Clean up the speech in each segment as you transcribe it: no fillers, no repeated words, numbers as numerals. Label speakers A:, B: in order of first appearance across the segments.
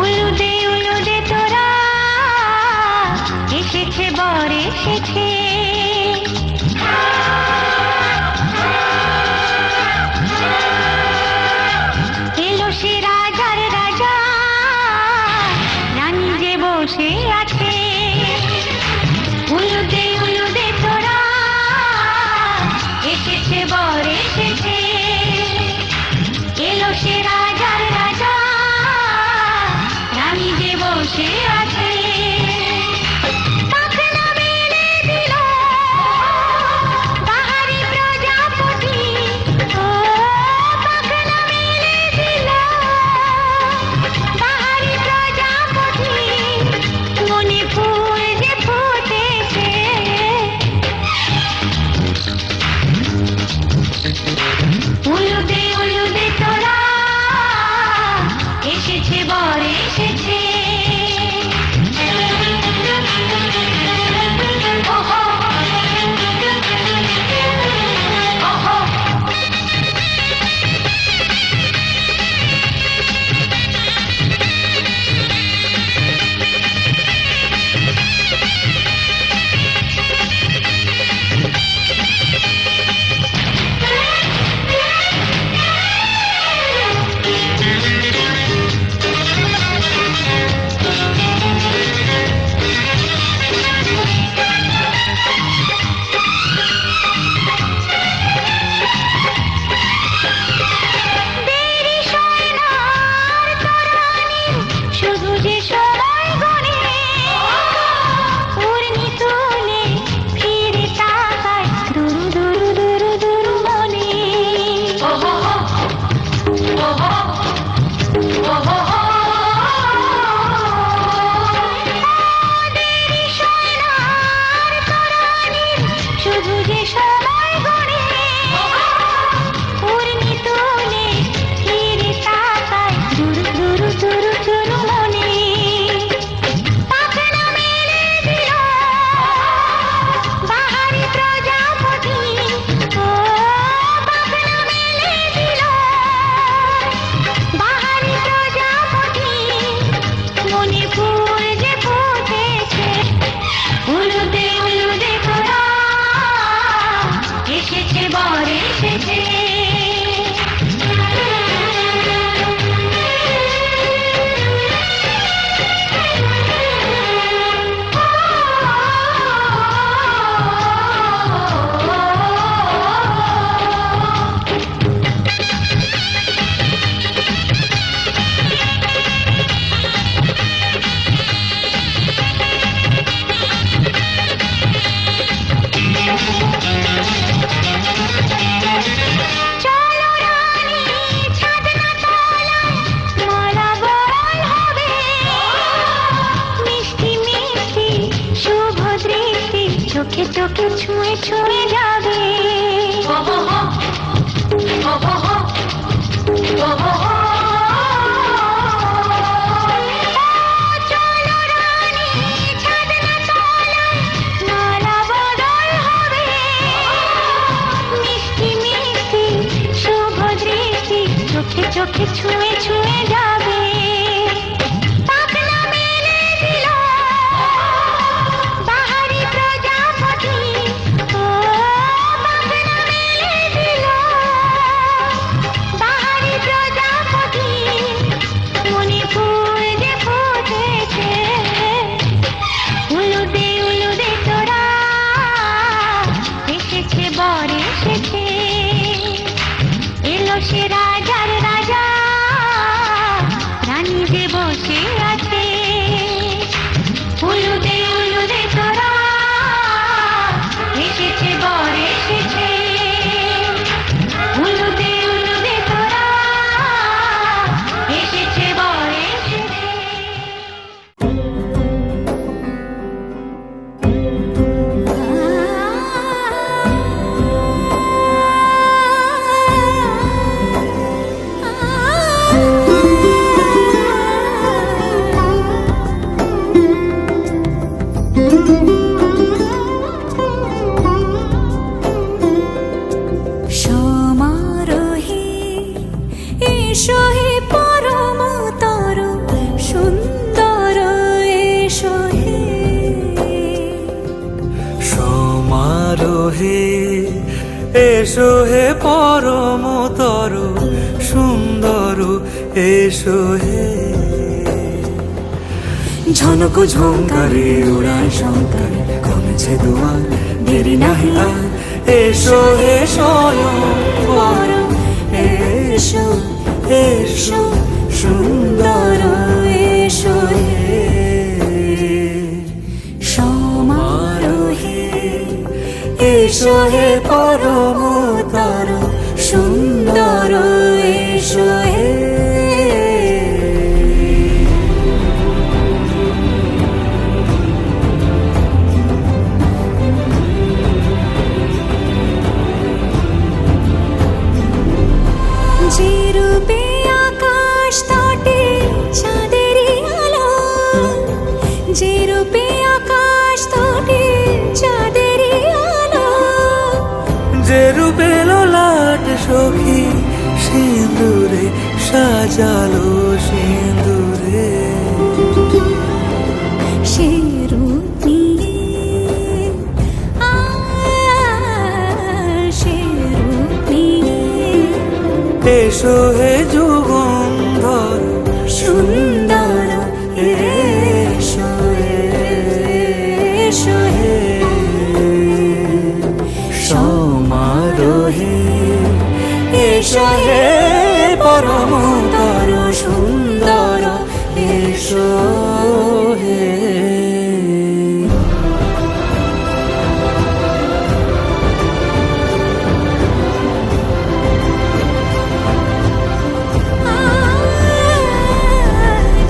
A: উলুদে উলুদে তোরা এসেছে বর এসেছে, এলো সে রাজার রাজা, রানী যে বসে আছে। উলুদে উলুদে তোরা এসেছে বর এসেছে, এলো সে রাজার রাজা, রানী যে বসে আছে। পাখনা মেলে দিল বাহারি প্রজাপতি, ও পাখনা মেলে দিল বাহারি প্রজাপতি, মনে ফুল যে ফুটেছে। উলুদে উলুদে তোরা এসেছে বর এসেছে। চোখে চোখে ছুঁয়ে ছুঁয়ে যাবে। চলো রানী ছাদনা তলায়, মালা বদল হবে। মিষ্টি মিষ্টি শুভ দৃষ্টি চোখে চোখে ছুঁয়ে ছুঁয়ে যাবে। সে রাজার রাজা, রানী যে বসে আছে। উলুদে উলুদে তোরা এসেছে বর এসেছে। উলুদে উলুদে তোরা
B: পরমতর সুন্দর এসো হে। ঝনক ঝঙ্কারে উড়ায় শঙ্কারে কমেছে দুয়ার, দেরি নাহি আর এসো হে স্বয়ংবর। এসো এসো সুন্দর এসো হে সমারোহে। এসো হে পরমতর সুন্দর এসো হে।
A: যে রূপে আকাশ তটে চাঁদেরই আলো, যে রূপে আকাশ তটে চাঁদেরই আলো,
B: যে রূপে ললাট সখী সিঁদুরে সাজালো সিঁদুরে।
A: সে রূপ নিয়ে সে রূপ নিয়ে
B: এসো হে যুগন্ধর
A: সুন্দর এসো এসো হে
B: সমারোহে। এসো হে পরমতর সুন্দর এসো হে।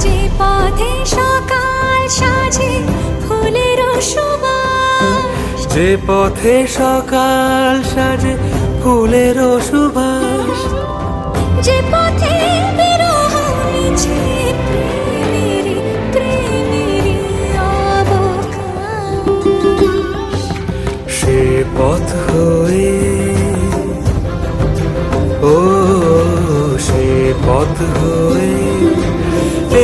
A: যে পথে সকাল সাজে ফুলের সুবাস,
B: যে পথে সকাল সাজে ফুলের সুবাস,
A: যে পথে বিরহ মিছে প্রেমেরই প্রেমেরই অবকাশ,
B: সে পথ হয়ে ও সে পথ হয়ে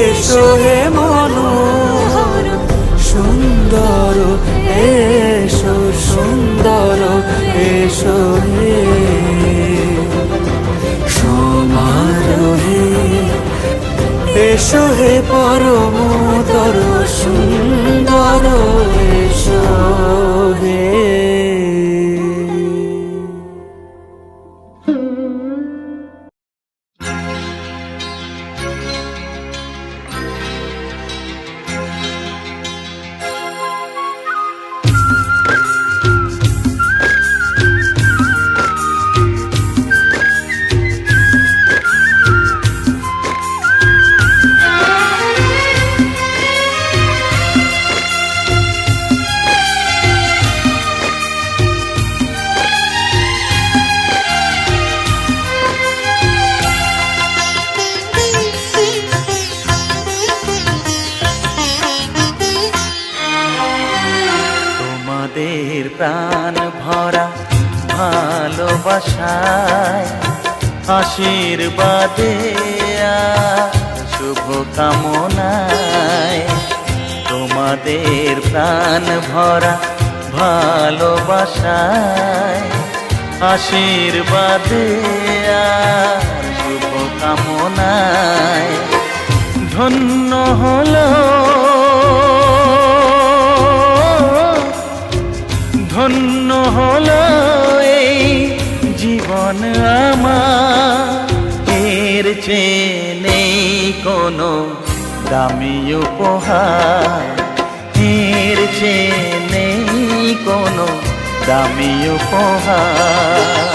B: এসো হে মনোহর সুন্দর এসো সুন্দর এসো হে সমারোহে। এসো হে পরমতর সুন্দর এসো হে। তোমাদের প্রাণ ভরা ভালোবাসায় আশীর্বাদে আর শুভ কামনায়। তোমাদের প্রাণ ভরা ভালোবাসায় আশীর্বাদে আর শুভ কামনায়। ধন্য হলো ধন্য হলো এই জীবন আমার, এর চেয়ে নেই কোনো দামি উপহার, এর চেয়ে নেই কোনো দামি উপহার।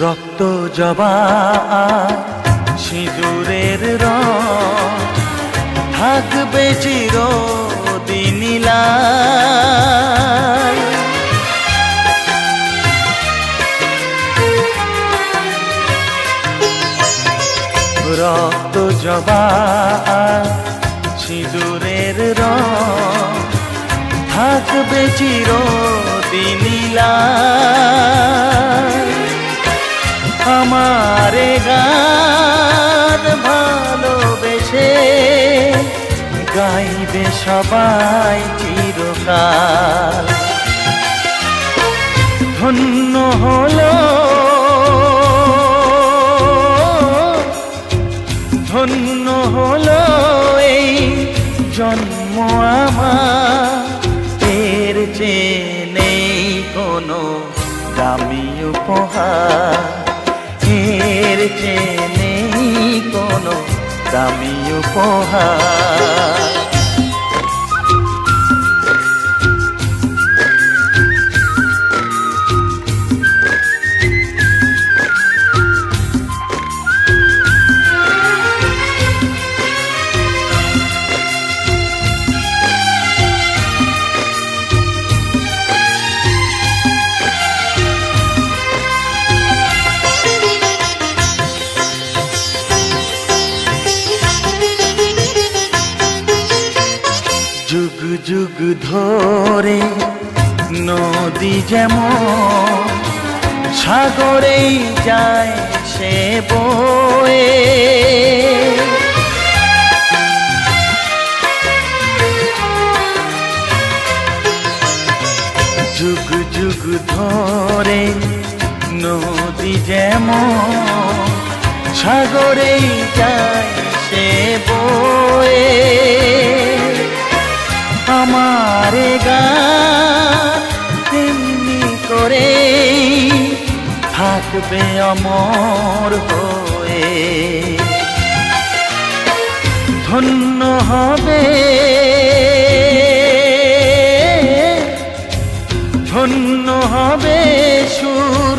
B: রক্ত জবা সিঁদুরের রং থাকবে চিরদিন লাল। জবা সিঁদুরের রং থাকবে চিরদিন লাল। আমারে গান ভালোবেসে গাইবে সবাই চিরকাল। ধন্য হলো ধন্য হলো এই জন্ম আমার, এর চেয়ে নেই কোনো দামি উপহার, এর চেয়ে নেই কোনো দামি উপহার। যুগ যুগ ধরে নদী যেমন সাগরেই যায় সে বয়ে, যুগ যুগ ধরে নদী যেমন সাগরেই যায় সে বয়ে। আমারে গান তেমনি করে থাকবে অমর হয়ে। ধন্য হবে ধন্য হবে সুর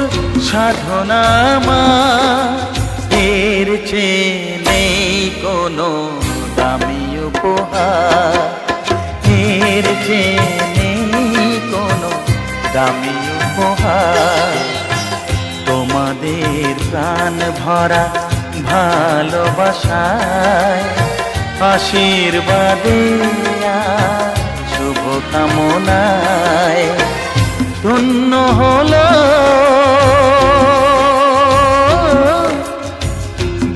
B: সাধনা আমার, এর চেয়ে নেই কোনো দামি উপহার, এর চেয়ে নেই কোনো দামি উপহার। তোমাদের প্রাণ ভরা ভালোবাসায় আশীর্বাদে শুভকামনায় ধন্য হলো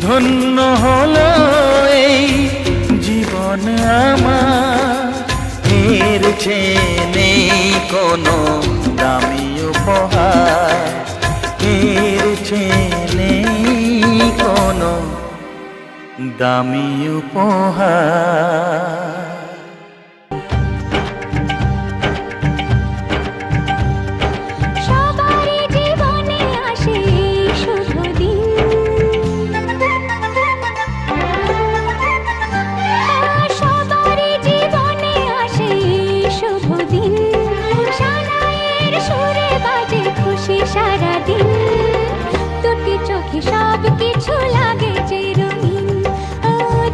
B: ধন্য হলো এই জীবন আমার, এর চেয়ে নেই কোনো দামি উপহার, এর চেয়ে নেই কোনো দামি উপহার।
A: সারাদিন দুটি চোখে সব কিছু লাগে যে রঙিন,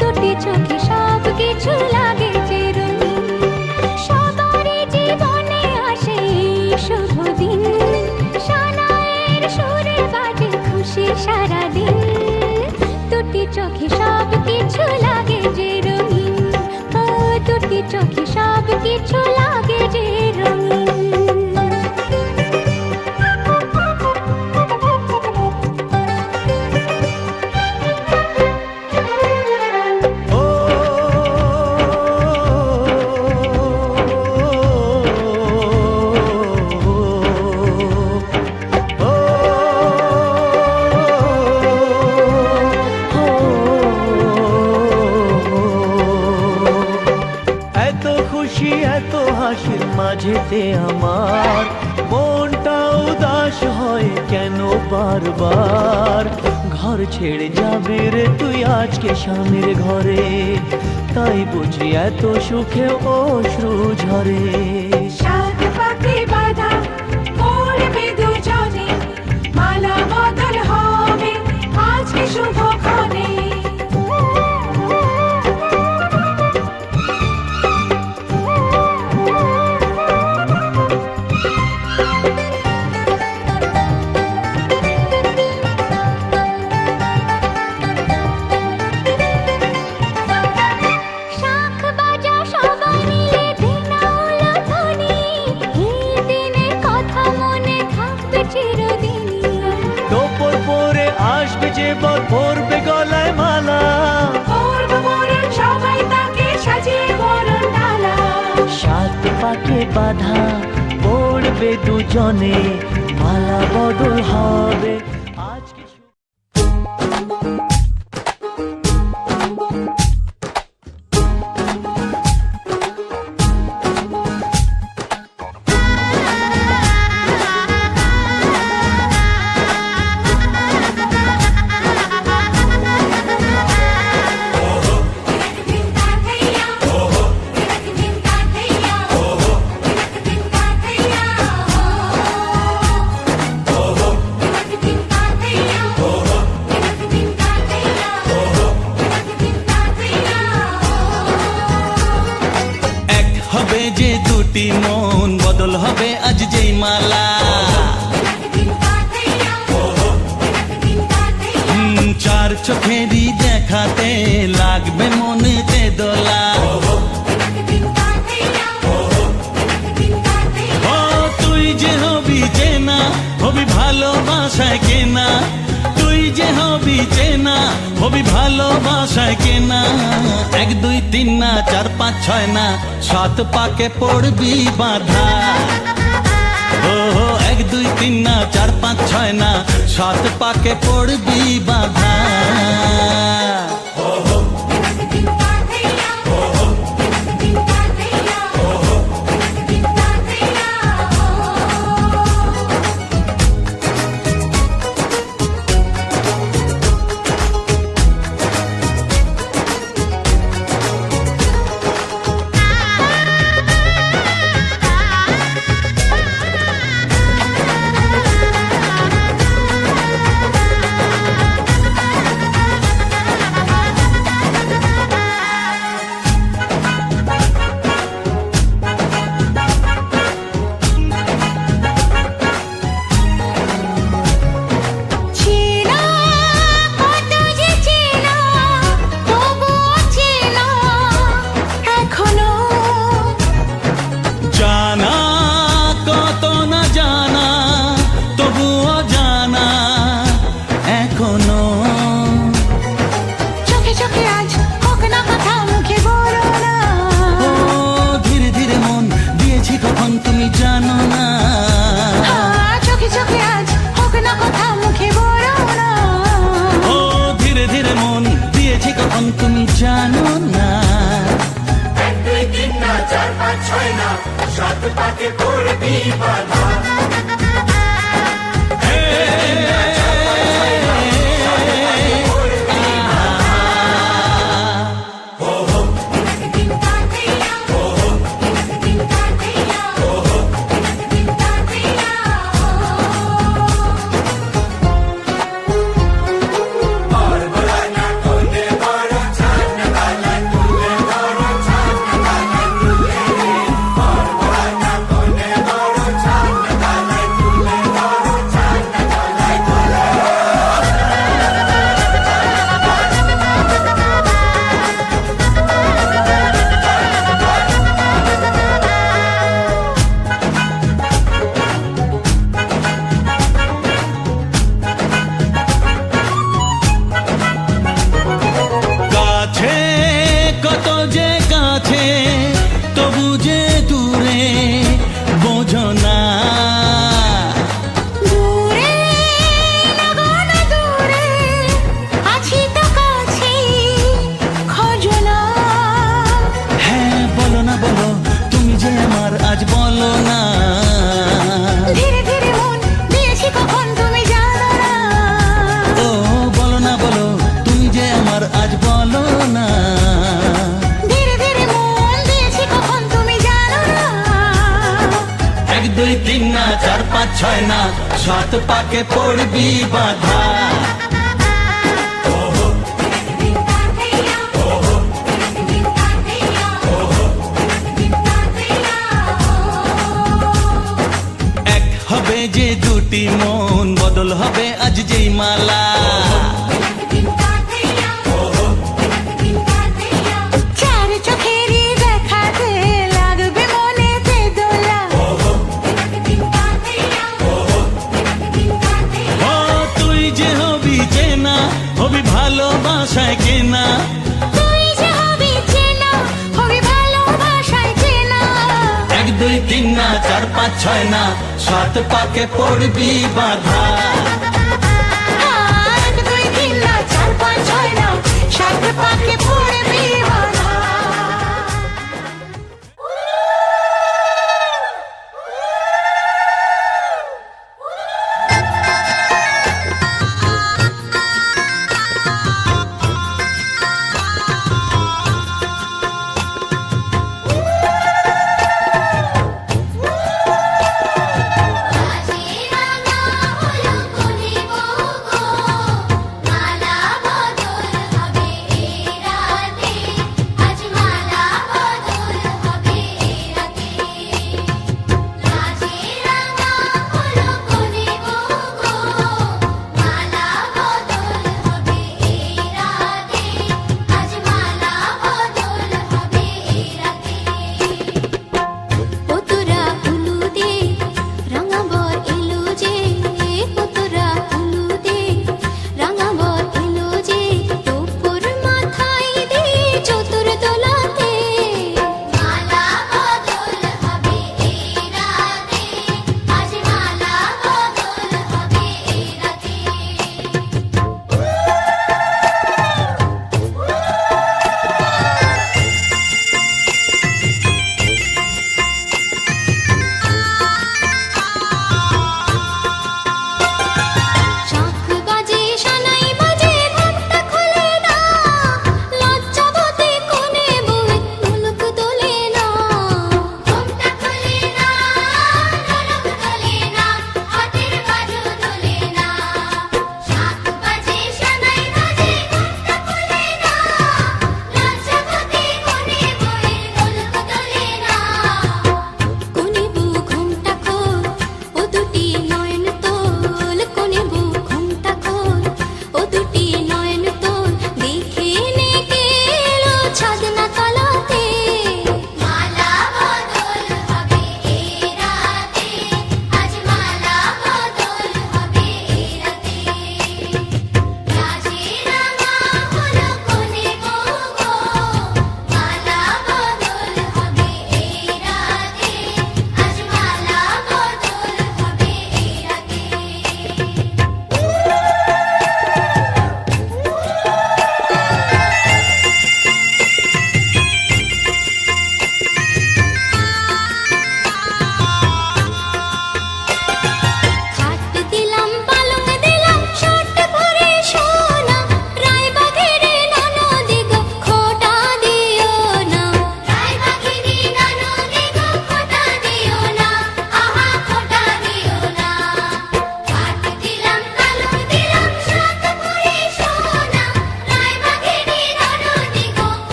A: দুটি চোখে সব কিছু লাগে যে রঙিন। সবারই জীবনে আসে শুভ দিন, সানাইয়ের সুরে বাজে খুশি সারাদিন। দুটি চোখে সব কিছু লাগে যে রঙিন, দুটি চোখে সব কিছু লাগে যে রঙিন।
C: মাঝেতে আমার মনটা উদাস হয় কেন বারবার। ঘর ছেড়ে যাবে রে তুই আজকে স্বামীর ঘরে, তাই বুঝি এত সুখে অশ্রু ঝরে।
A: সাত পাখি বাঁধা পড়বে দুজনে, মালা বদল হবে আজকে শুভক্ষণে।
C: যে বর পরবে গলায় মালা,
A: সবাই তাকে সাজিয়ে বরণ ডালা।
C: সাত পাকে বাঁধা পড়বে দুজনে, মালা বদল হবে আজকে।
B: যে দুটি মন বদল হবে আজ যেই মালা, চার চোখেরই দেখাতে লাগবে মনেতে দোলা। ও তুই যে হবি চেনা, হবি ভালোবাসায় কেনা, তুই যে হবি চেনা, হবি ভালোবাসায় কেনা। 1 2 3 না 4 5 6 না 7 পাকে পড়বি বাঁধা। ও 1 2 3 না 4 5 6 না 7 পাকে পড়বি বাঁধা। তুমি জানো না
D: 1 2 3 না 4 5 6 না 7 পাকে পড়বি বাঁধা।
B: না 4 5 6 না 7 পাকে পড়বি বাঁধা। এক হবে যে দুটি মন বদল হবে আজ যেই মালা। ভালোবাসায় কেনা।
A: তুই যে হবি চেনা, হবি ভালোবাসায় চেনা।
B: 1 2 3 না 4 5 6 না 7 পাকে পড়বি বাধা।
A: 1 2 3 না 4 5 6 না 7 পাকে পড়বি বাধা।
E: মালা বদল হবে এরা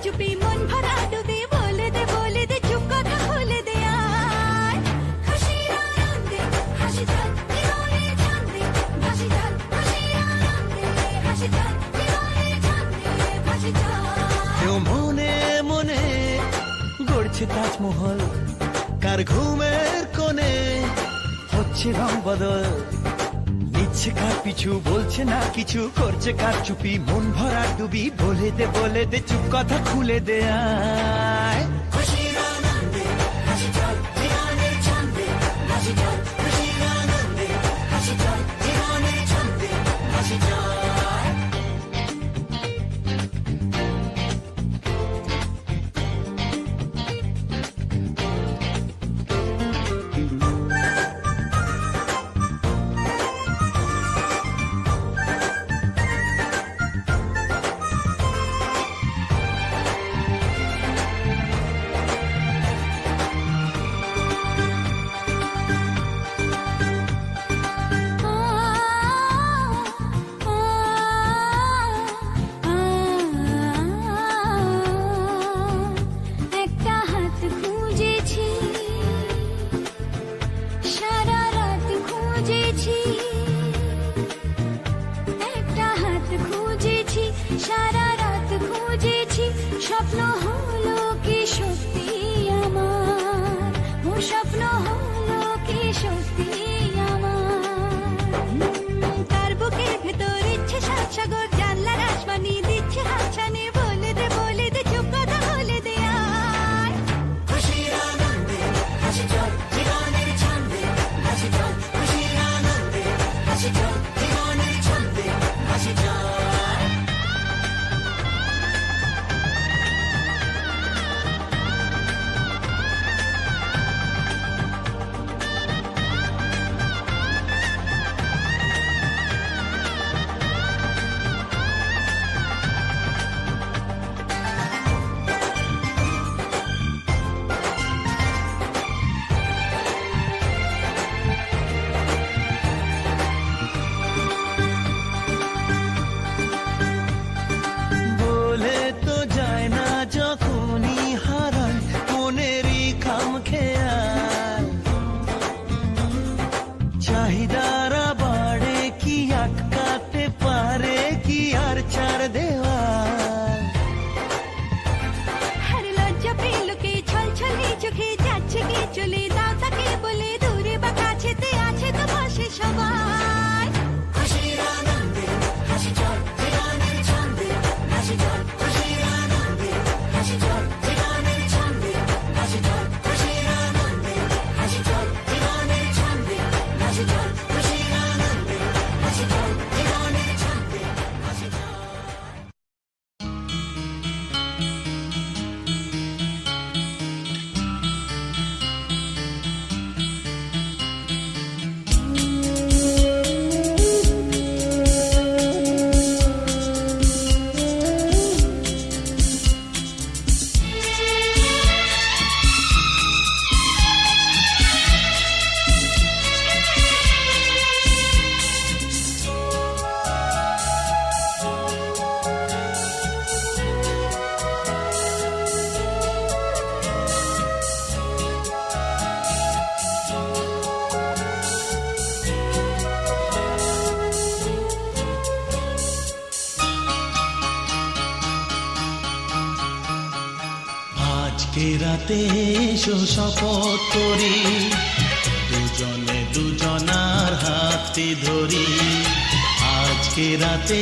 A: চুপি মন ভরা ডুবে বলে দে চুপ কথা খুলে দে আয় খুশির আনন্দে হাসি চল জীবনে ছন্দে ভাসি চল খুশির আনন্দে হাসি চল জীবনে ছন্দে ভাসি চল
C: কেউ মনে মনে গড়ছে তাজমহল, কার ঘুমের কোণে হচ্ছে রং বদল, নিচ্ছে কার পিছু বলছে না কিছু, করছে কার চুপি মন ভরা ডুবি বলে দে চুপ কথা খুলে দে আয়
D: খুশির আনন্দে হাসি চল জীবনে ছন্দে ভাসি চল খুশির আনন্দে হাসি চল জীবনে ছন্দে ভাসি চল
A: একটা হাত খুঁজেছি সারা রাত খুঁজেছি একটা হাত খুঁজেছি সারা রাত খুঁজেছি স্বপ্ন হলো কি সত্যি আমার ও স্বপ্ন হলো কি সত্যি আমার তার বুকের ভেতর ইচ্ছে সাত সাগর জানলার আসমানি দিচ্ছে হাতছানি বলে দে চুপ কথা বলে দে আয়
D: খুশির আনন্দে হাসি চল জীবনে ছন্দে ভাসি চল খুশির আনন্দে হাসি চল জীবনে ছন্দে ভাসি চল
C: বলে তো যায় না যখনই হারায় মনেরই খাম খেয়াল, চাহিদারা বাড়ে কি আটকাতে পারে কি আর চার দেওয়াল,
A: আর লজ্জা পেল কে ছলছলে চোখে যাচ্ছে কে চলে দাও তাকে বলে দূরে বা কাছেতে আছে তো পাশে সবাই
D: খুশির আনন্দে হাসি চল জীবনে ছন্দে ভাসি চল খুশির আনন্দে হাসি চল জীবনে ছন্দে ভাসি চল খুশির আনন্দে হাসি চল জীবনে ছন্দে ভাসি চল খুশির আনন্দে হাসি চল জীবনে ছন্দে ভাসি চল
B: আজকে রাতে এসো শপথ করি দুজনে দুজনার হাতে ধরি, আজকে রাতে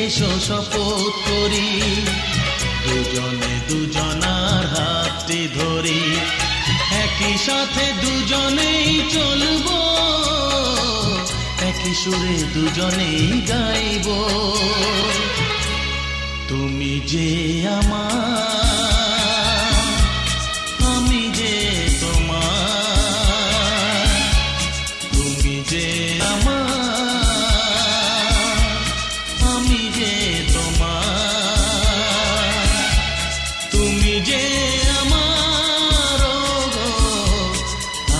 B: এসো শপথ করি দুজনে দুজনার হাতে ধরি, একই সাথে দুজনেই চলবো একই সুরে দুজনেই গাইবো, তুমি যে আমার আমি যে তোমার, তুমি যে আমার আমি যে তোমার, তুমি যে আমার গো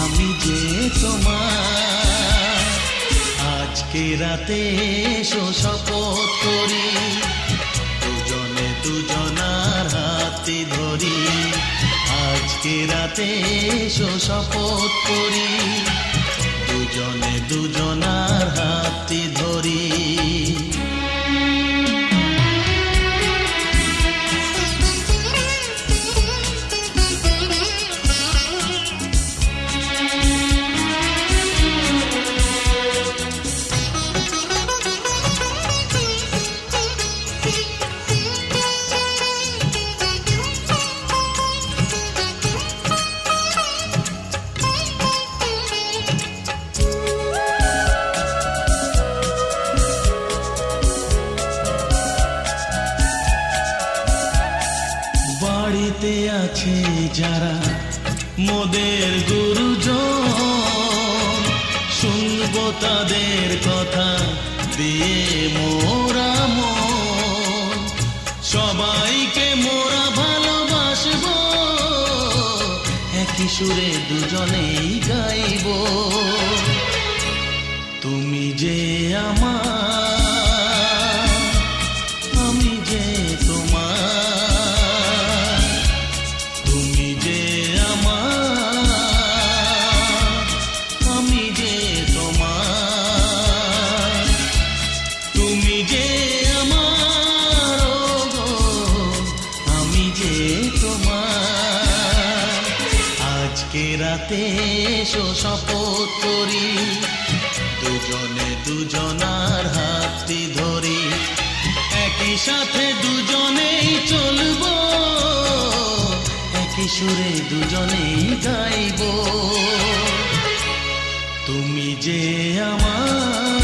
B: আমি যে তোমার, আজকে রাতে এসো শপথ করি দুজনে দুজনার হাতে আজকে রাতে এসো শপথ করি দুজনে দুজনার হাতটি ধরি বাড়িতে আছে যারা মোদের গুরুজন শুনবো তাদের কথা দিয়ে মোরা মন সবাইকে মোরা ভালোবাসবো একই সুরে দুজনেই গাইবো তুমি যে আমার আমি যে তোমার তুমি যে আমার আমি যে তোমার তুমি যে আমার গো আমি যে তোমার আজকে রাতে এসো শপথ করি দুজনে দুজনার হাতটি ধরি একই সাথে দুজনেই চলবো একই সুরে দুজনেই গাইবো তুমি যে আমার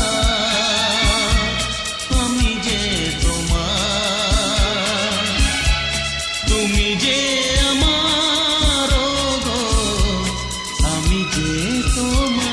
B: আমি যে তোমার তুমি যে আমার গো আমি যে তোমার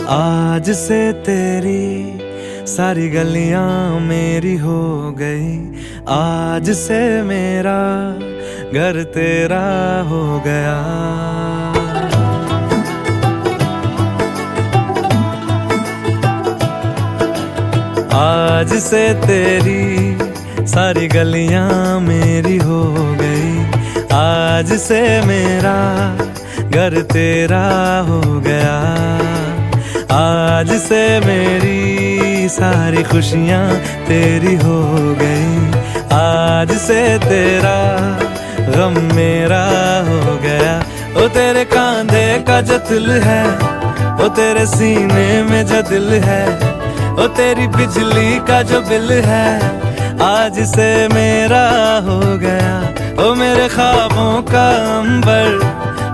E: आज से तेरी सारी गलियां मेरी हो गई आज से मेरा घर तेरा हो गया आज से तेरी सारी गलियां मेरी हो गई आज से मेरा घर तेरा हो गया आज से मेरी सारी खुशियाँ तेरी हो गई आज से तेरा गम मेरा हो गया ओ तेरे कांधे का जो दिल है ओ तेरे सीने में जो दिल है ओ तेरी बिजली का जो बिल है आज से मेरा हो गया ओ मेरे ख्वाबों का अंबर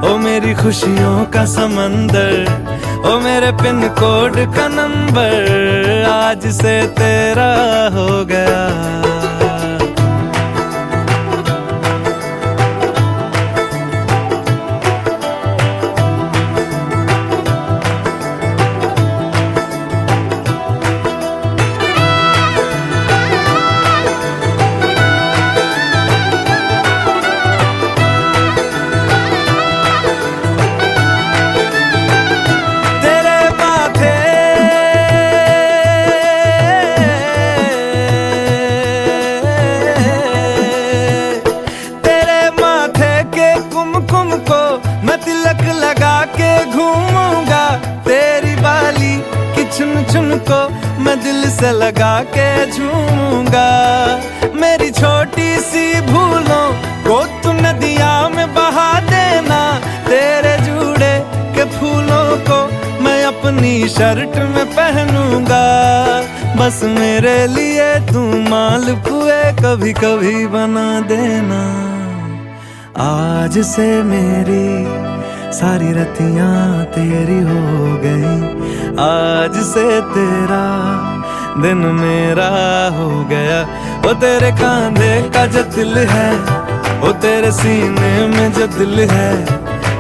E: ओ मेरी खुशियों का समंदर ओ मेरे पिन कोड का नंबर आज से तेरा हो गया को मैं दिल से लगा के झूमूंगा। मेरी छोटी सी भूलों को तू नदिया में बहा देना। तेरे जूड़े के फूलों को मैं अपनी शर्ट में पहनूंगा। बस मेरे लिए तू मालपुए कभी कभी बना देना। आज से मेरी सारी रतियां तेरी हो गई, आज से तेरा दिन मेरा हो गया। वो तेरे कांधे का जो दिल है, वो तेरे सीने में जो दिल है,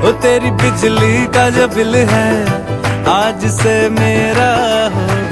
E: वो तेरी बिजली का जो बिल है, आज से मेरा हो